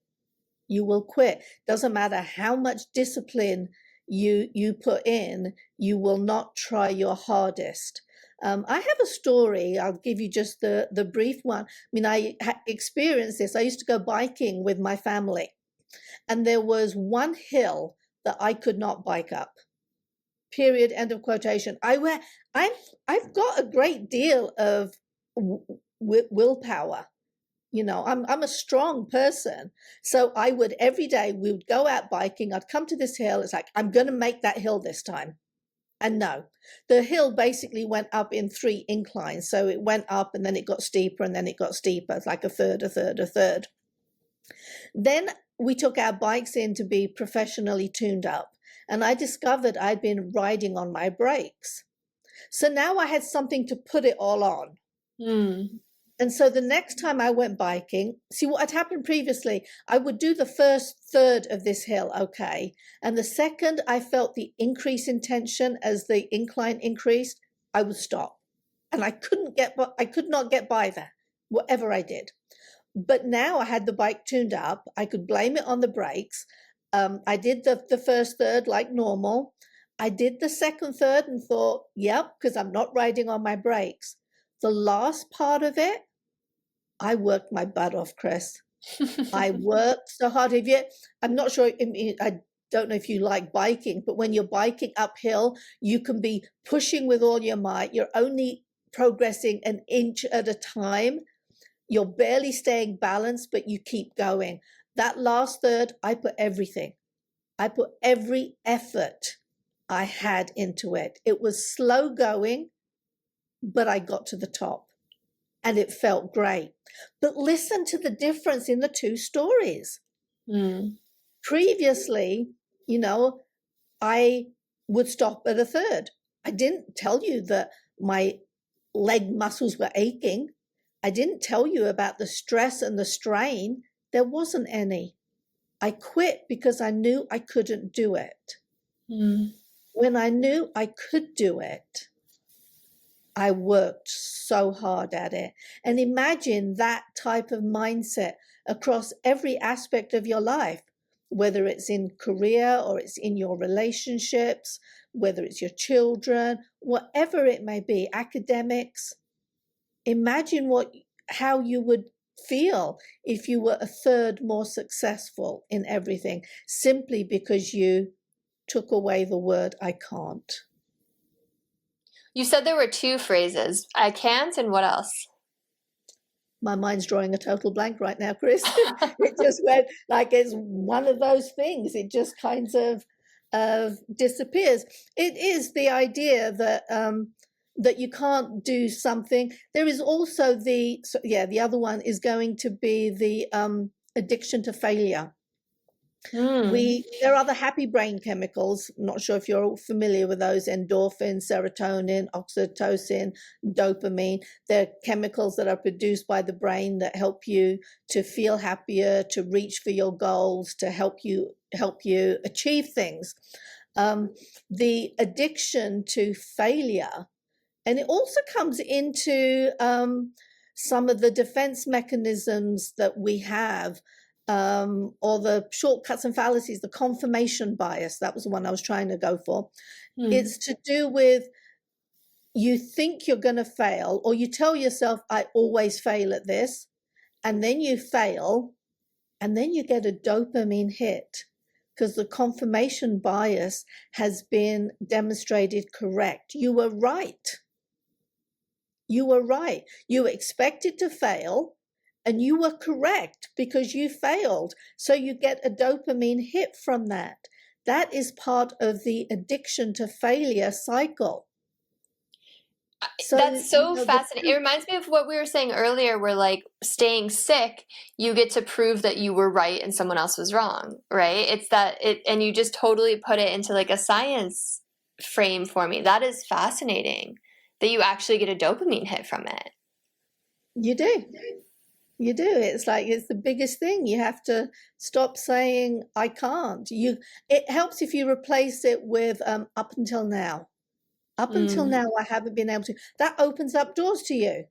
B: You will quit. Doesn't matter how much discipline you put in, you will not try your hardest. I have a story. I'll give you just the brief one. I mean, I experienced this. I used to go biking with my family, and there was one hill that I could not bike up. Period. End of quotation. I've got a great deal of willpower. You know, I'm a strong person. So I would every day we would go out biking. I'd come to this hill. It's like, I'm going to make that hill this time. And no, the hill basically went up in 3 inclines. So it went up and then it got steeper and then it got steeper. It's like a third, a third, a third. Then we took our bikes in to be professionally tuned up. And I discovered I'd been riding on my brakes. So now I had something to put it all on. And so the next time I went biking, see what had happened previously, I would do the first third of this hill, okay. And the second I felt the increase in tension as the incline increased, I would stop. And I could not get by there, whatever I did. But now I had the bike tuned up. I could blame it on the brakes. I did the first third like normal. I did the second third and thought, yep, because I'm not riding on my brakes. The last part of it, I worked my butt off, Kris. I worked so hard. I'm not sure, I don't know if you like biking, but when you're biking uphill, you can be pushing with all your might. You're only progressing an inch at a time. You're barely staying balanced, but you keep going. That last third, I put everything. I put every effort I had into it. It was slow going, but I got to the top and it felt great. But listen to the difference in the two stories. Previously, you know, I would stop at a third. I didn't tell you that my leg muscles were aching. I didn't tell you about the stress and the strain. There wasn't any. I quit because I knew I couldn't do it. When I knew I could do it, I worked so hard at it. And imagine that type of mindset across every aspect of your life, whether it's in career or it's in your relationships, whether it's your children, whatever it may be, academics. Imagine how you would feel if you were a third more successful in everything, simply because you took away the word I can't.
A: You said there were 2 phrases, I can't, and what else?
B: My mind's drawing a total blank right now, Kris. It just went like it's one of those things. It just kind of disappears. It is the idea that that you can't do something. There is also the other one is going to be the addiction to failure.
A: Mm.
B: There are other happy brain chemicals. I'm not sure if you're familiar with those: endorphin, serotonin, oxytocin, dopamine. They're chemicals that are produced by the brain that help you to feel happier, to reach for your goals, to help you achieve things. The addiction to failure, and it also comes into some of the defense mechanisms that we have, or the shortcuts and fallacies, the confirmation bias. That was the one I was trying to go for.
A: Mm.
B: It's to do with, you think you're going to fail, or you tell yourself, I always fail at this, and then you fail, and then you get a dopamine hit because the confirmation bias has been demonstrated correct. You were right. You were right. You expected to fail, and you were correct because you failed. So you get a dopamine hit from that. That is part of the addiction to failure cycle. So,
A: That's so
B: the
A: fascinating. It reminds me of what we were saying earlier, where like staying sick, you get to prove that you were right and someone else was wrong, right? It's that and you just totally put it into like a science frame for me. That is fascinating that you actually get a dopamine hit from it.
B: You do. You do. It's like, it's the biggest thing. You have to stop saying, I can't. It helps if you replace it with up until now. Up until now, I haven't been able to. That opens up doors to you.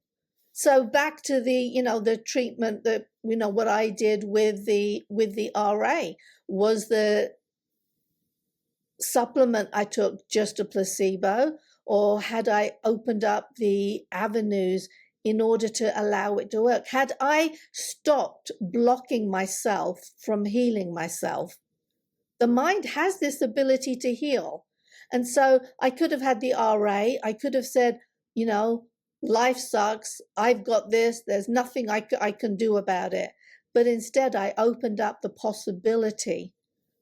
B: So back to the treatment that, what I did with the RA was the supplement I took just a placebo, or had I opened up the avenues in order to allow it to work? Had I stopped blocking myself from healing myself? The mind has this ability to heal. And so I could have had the RA. I could have said, life sucks. I've got this. There's nothing I can do about it. But instead, I opened up the possibility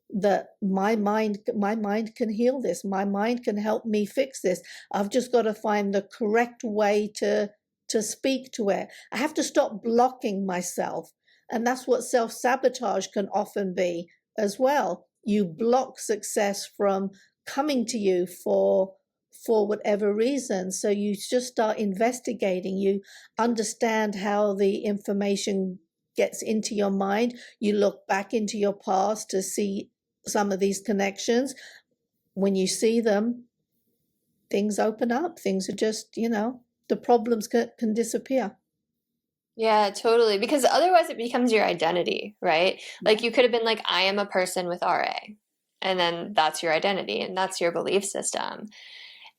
B: that my mind can heal this. My mind can help me fix this. I've just got to find the correct way to speak to it. I have to stop blocking myself. And that's what self-sabotage can often be as well. You block success from coming to you for whatever reason. So you just start investigating. You understand how the information gets into your mind. You look back into your past to see some of these connections. When you see them, things open up. Things are just, the problems can disappear.
A: Yeah, totally. Because otherwise it becomes your identity, right? Like you could have been like, I am a person with RA. And then that's your identity and that's your belief system.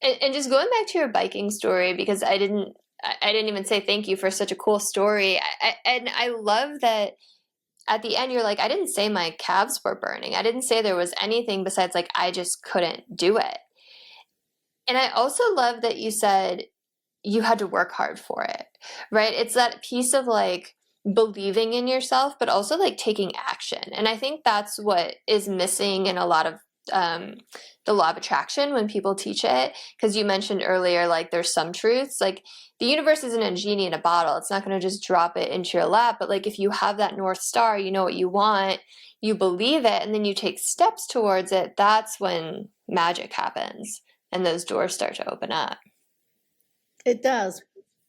A: And just going back to your biking story, because I didn't even say thank you for such a cool story. And I love that at the end you're like, I didn't say my calves were burning. I didn't say there was anything besides like, I just couldn't do it. And I also love that you said you had to work hard for it, right? It's that piece of like believing in yourself, but also like taking action. And I think that's what is missing in a lot of the law of attraction when people teach it. Because you mentioned earlier, like there's some truths, like the universe isn't a genie in a bottle. It's not going to just drop it into your lap. But like if you have that North Star, you know what you want, you believe it, and then you take steps towards it, that's when magic happens and those doors start to open up.
B: It does.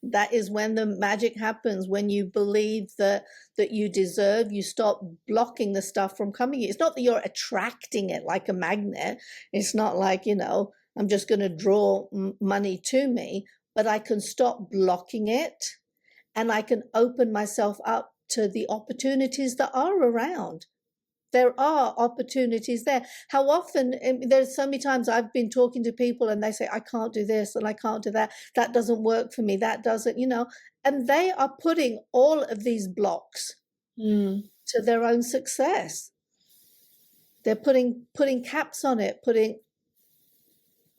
B: That is when the magic happens, when you believe that you deserve. You stop blocking the stuff from coming. It's not that you're attracting it like a magnet. It's not like, I'm just going to draw money to me, but I can stop blocking it, and I can open myself up to the opportunities that are around. There are opportunities there. How often, there's so many times I've been talking to people and they say, I can't do this and I can't do that. That doesn't work for me. That doesn't, and they are putting all of these blocks to their own success. They're putting caps on it, putting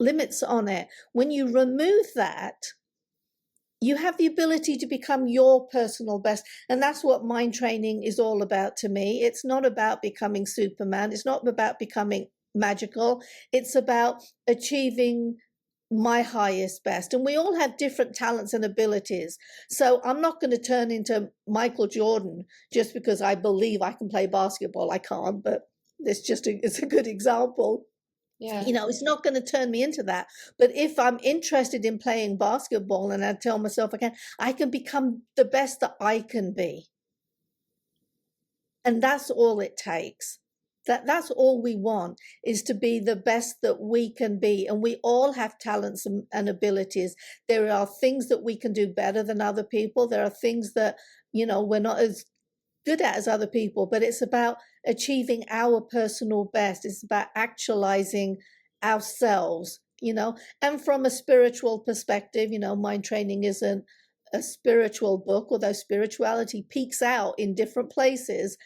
B: limits on it. When you remove that, you have the ability to become your personal best. And that's what mind training is all about to me. It's not about becoming Superman. It's not about becoming magical. It's about achieving my highest best. And we all have different talents and abilities. So I'm not going to turn into Michael Jordan just because I believe I can play basketball. I can't, but It's a good example.
A: Yeah.
B: It's not going to turn me into that. But if I'm interested in playing basketball and I tell myself I can become the best that I can be. And that's all it takes. That's all we want, is to be the best that we can be. And we all have talents and abilities. There are things that we can do better than other people. There are things that, we're not as good at as other people, but it's about achieving our personal best. It's about actualizing ourselves, and from a spiritual perspective, Mind Training isn't a spiritual book, although spirituality peeks out in different places.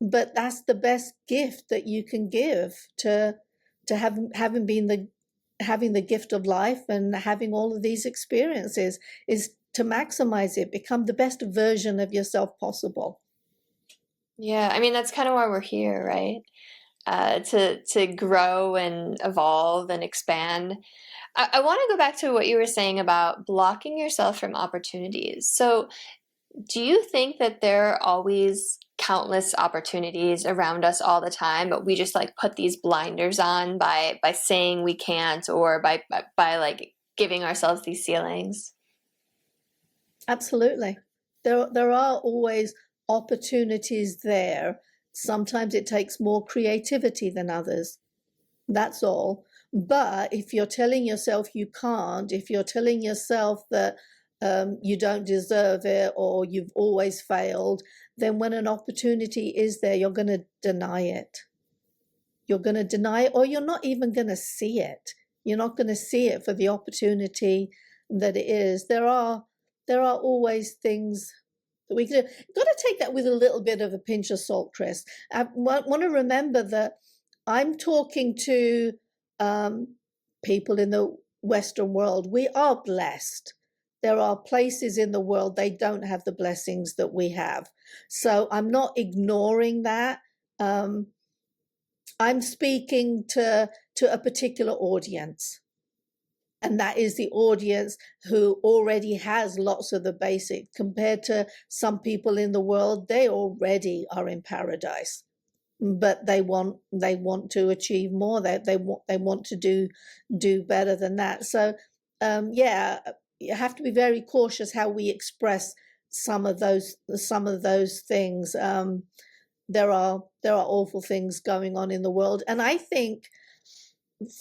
B: But that's the best gift that you can give to having the gift of life and having all of these experiences, is to maximize it, become the best version of yourself possible.
A: Yeah, I mean, that's kind of why we're here, right? To grow and evolve and expand. I want to go back to what you were saying about blocking yourself from opportunities. So, do you think that there are always countless opportunities around us all the time, but we just like put these blinders on by saying we can't, or by like giving ourselves these ceilings?
B: Absolutely. There are always opportunities there. Sometimes it takes more creativity than others. That's all. But if you're telling yourself you can't, if you're telling yourself that you don't deserve it or you've always failed, then when an opportunity is there, you're going to deny it. You're going to deny it, or you're not even going to see it. You're not going to see it for the opportunity that it is. There are always things that we can do. Got to take that with a little bit of a pinch of salt, Kris. I want to remember that I'm talking to people in the Western world. We are blessed. There are places in the world they don't have the blessings that we have. So I'm not ignoring that. I'm speaking to a particular audience. And that is the audience who already has lots of the basic, compared to some people in the world. They already are in paradise, but they want to achieve more. They want to do better than that. So yeah, you have to be very cautious how we express some of those things. There are awful things going on in the world, and I think,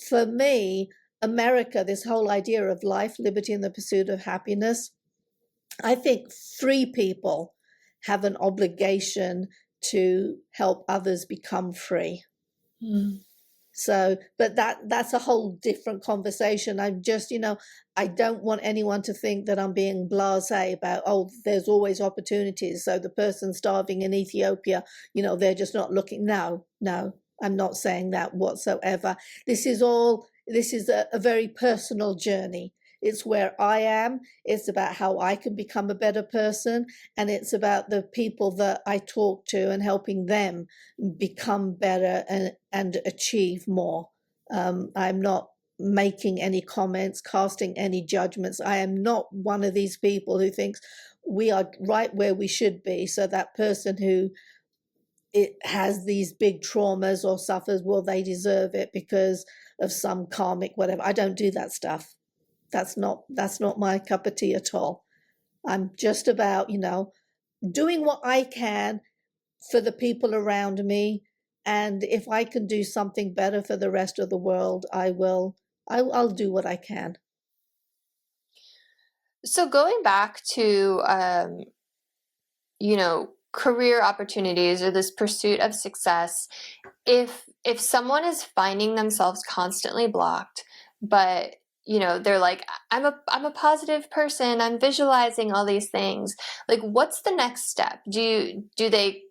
B: for me, America, this whole idea of life, liberty, and the pursuit of happiness, I think free people have an obligation to help others become free.
A: Mm.
B: So, but that's a whole different conversation. I'm just, I don't want anyone to think that I'm being blasé about, oh, there's always opportunities. So the person starving in Ethiopia, they're just not looking. No, I'm not saying that whatsoever. This is a very personal journey. It's where I am. It's about how I can become a better person. And it's about the people that I talk to and helping them become better and achieve more. I'm not making any comments, casting any judgments. I am not one of these people who thinks we are right where we should be. So that person who has these big traumas or suffers, well, they deserve it because of some karmic whatever. I don't do that stuff. That's not my cup of tea at all. I'm just about, doing what I can for the people around me. And if I can do something better for the rest of the world, I will. I'll do what I can.
A: So going back to, career opportunities or this pursuit of success, if someone is finding themselves constantly blocked, but they're like, I'm a positive person, I'm visualizing all these things, like what's the next step? Do they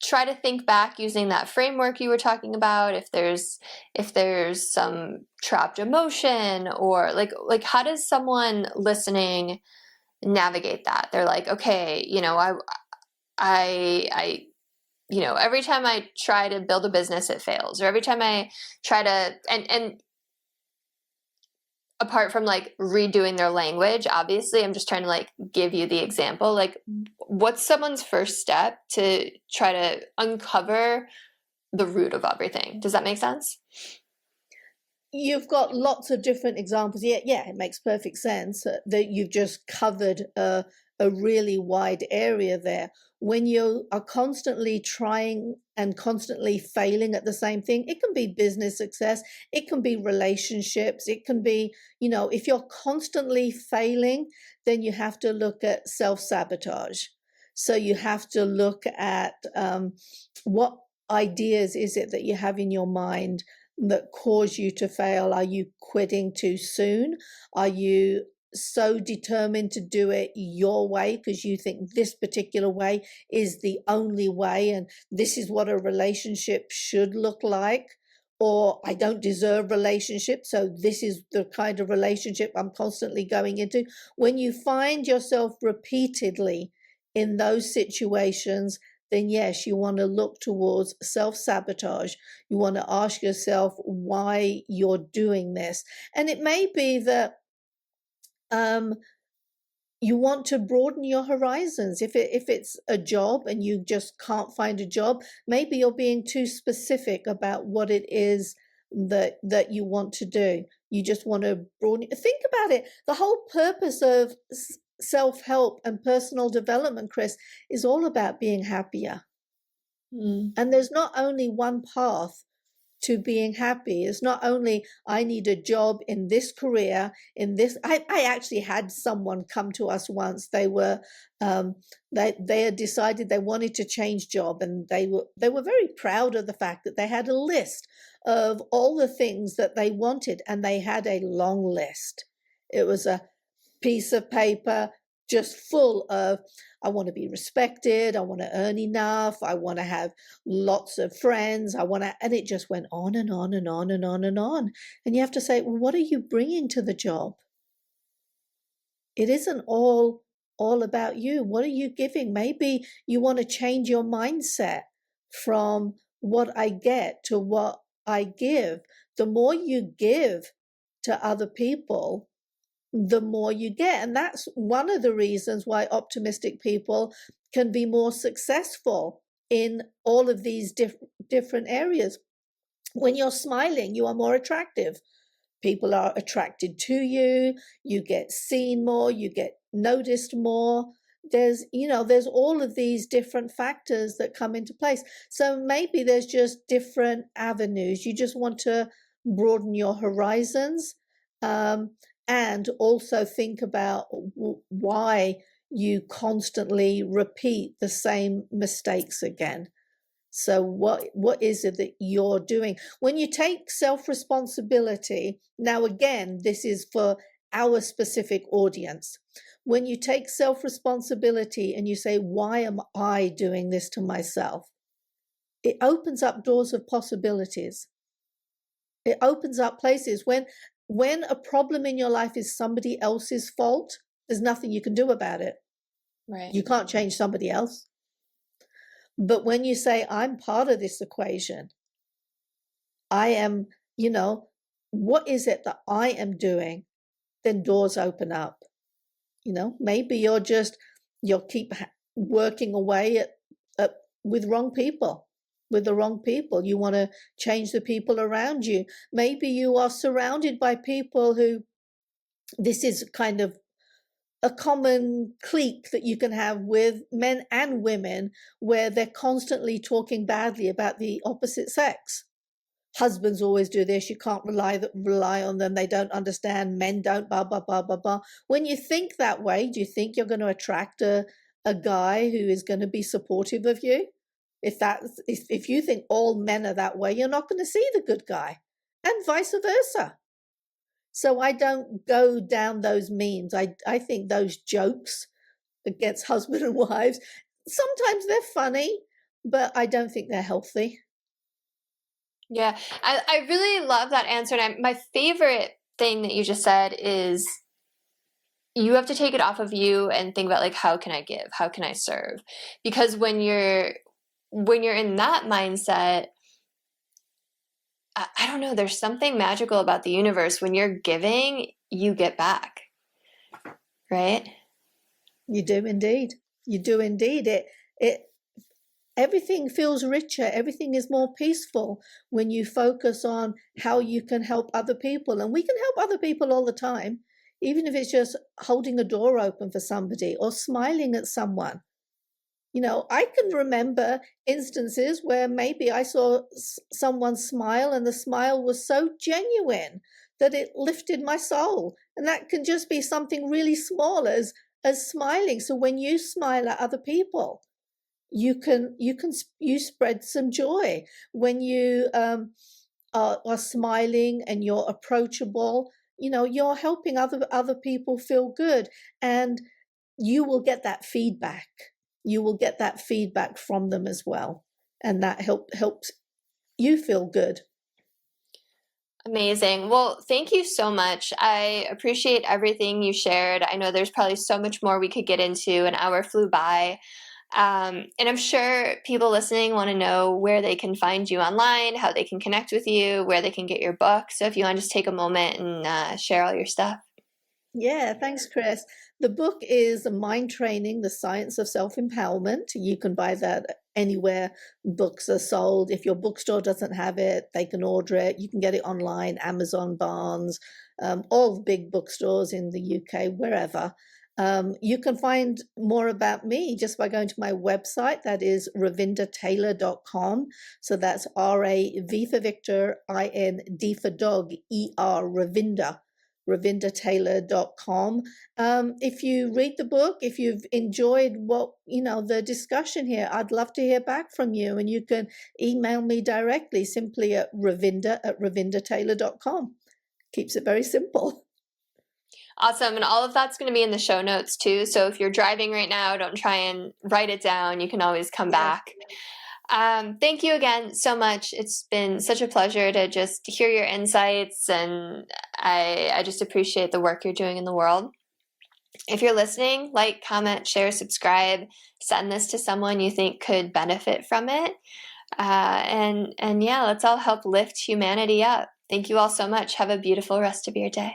A: try to think back using that framework you were talking about, if there's some trapped emotion, or like how does someone listening navigate that? They're like, okay, I every time I try to build a business, it fails. Or every time I try to, and apart from like redoing their language, obviously, I'm just trying to like give you the example. Like, what's someone's first step to try to uncover the root of everything. Does that make sense?
B: You've got lots of different examples. Yeah, it makes perfect sense that you've just covered a really wide area there. When you are constantly trying and constantly failing at the same thing, it can be business success, it can be relationships, it can be, if you're constantly failing, then you have to look at self-sabotage. So you have to look at what ideas is it that you have in your mind that cause you to fail? Are you quitting too soon? Are you so determined to do it your way because you think this particular way is the only way and this is what a relationship should look like? Or I don't deserve relationship, so this is the kind of relationship I'm constantly going into. When you find yourself repeatedly in those situations, then yes, you want to look towards self-sabotage. You want to ask yourself why you're doing this. And it may be that you want to broaden your horizons. If it's a job and you just can't find a job, maybe you're being too specific about what it is that you want to do. You just want to broaden. Think about it. The whole purpose of self-help and personal development, Kris, is all about being happier. And there's not only one path to being happy. It's not only I need a job in this career, in this. I actually had someone come to us once. They were they had decided they wanted to change job, and they were very proud of the fact that they had a list of all the things that they wanted, and they had a long list. It was a piece of paper just full of, I want to be respected, I want to earn enough, I want to have lots of friends, and it just went on and on and on and on and on. And you have to say, well, what are you bringing to the job? It isn't all about you. What are you giving? Maybe you want to change your mindset from what I get to what I give. The more you give to other people, the more you get. And that's one of the reasons why optimistic people can be more successful in all of these different areas. When you're smiling, you are more attractive. People are attracted to you. You get seen more, you get noticed more. There's all of these different factors that come into place. So maybe there's just different avenues. You just want to broaden your horizons. And also think about why you constantly repeat the same mistakes again. So what is it that you're doing? When you take self-responsibility, now again, this is for our specific audience. When you take self-responsibility and you say, why am I doing this to myself? It opens up doors of possibilities. It opens up places. When a problem in your life is somebody else's fault, there's nothing you can do about it.
A: Right.
B: You can't change somebody else. But when you say, I'm part of this equation, I am, what is it that I am doing? Then doors open up. Maybe you'll keep working away with the wrong people. You want to change the people around you. Maybe you are surrounded by people who, this is kind of a common clique that you can have with men and women, where they're constantly talking badly about the opposite sex. Husbands always do this. You can't rely on them. They don't understand. Men don't, blah, blah, blah, blah, blah. When you think that way, do you think you're going to attract a guy who is going to be supportive of you? If you think all men are that way, you're not going to see the good guy, and vice versa. So I don't go down those means. I think those jokes against husband and wives, sometimes they're funny, but I don't think they're healthy.
A: Yeah, I really love that answer. And my favorite thing that you just said is you have to take it off of you and think about, like, how can I give? How can I serve? Because when you're in that mindset, I don't know, there's something magical about the universe. When you're giving, you get back, right?
B: You do indeed. You do indeed. everything feels richer. Everything is more peaceful when you focus on how you can help other people. And we can help other people all the time, even if it's just holding a door open for somebody or smiling at someone. I can remember instances where maybe I saw someone smile and the smile was so genuine that it lifted my soul. And that can just be something really small as smiling. So when you smile at other people, you spread some joy. When you are smiling and you're approachable, you're helping other people feel good, and you will get that feedback. You will get that feedback from them as well, and that helps you feel good.
A: Amazing. Well, thank you so much. I appreciate everything you shared. I know there's probably so much more we could get into. An hour flew by. And I'm sure people listening want to know where they can find you online, how they can connect with you, where they can get your book. So if you want to just take a moment and share all your stuff.
B: Yeah, thanks, Kris. The book is Mind Training, The Science of Self-Empowerment. You can buy that anywhere books are sold. If your bookstore doesn't have it, they can order it. You can get it online, Amazon, Barnes, all the big bookstores in the UK, wherever. You can find more about me just by going to my website. That is ravindertaylor.com. So that's R-A-V for Victor, I-N-D for dog, E-R, Ravinder. ravindertaylor.com. If you read the book, if you've enjoyed the discussion here, I'd love to hear back from you, and you can email me directly simply at ravindertaylor.com. Keeps it very simple.
A: Awesome. And all of that's going to be in the show notes too. So if you're driving right now, don't try and write it down. You can always come back. Thank you again so much. It's been such a pleasure to just hear your insights, and I just appreciate the work you're doing in the world. If you're listening, like, comment, share, subscribe, send this to someone you think could benefit from it. And yeah, let's all help lift humanity up. Thank you all so much. Have a beautiful rest of your day.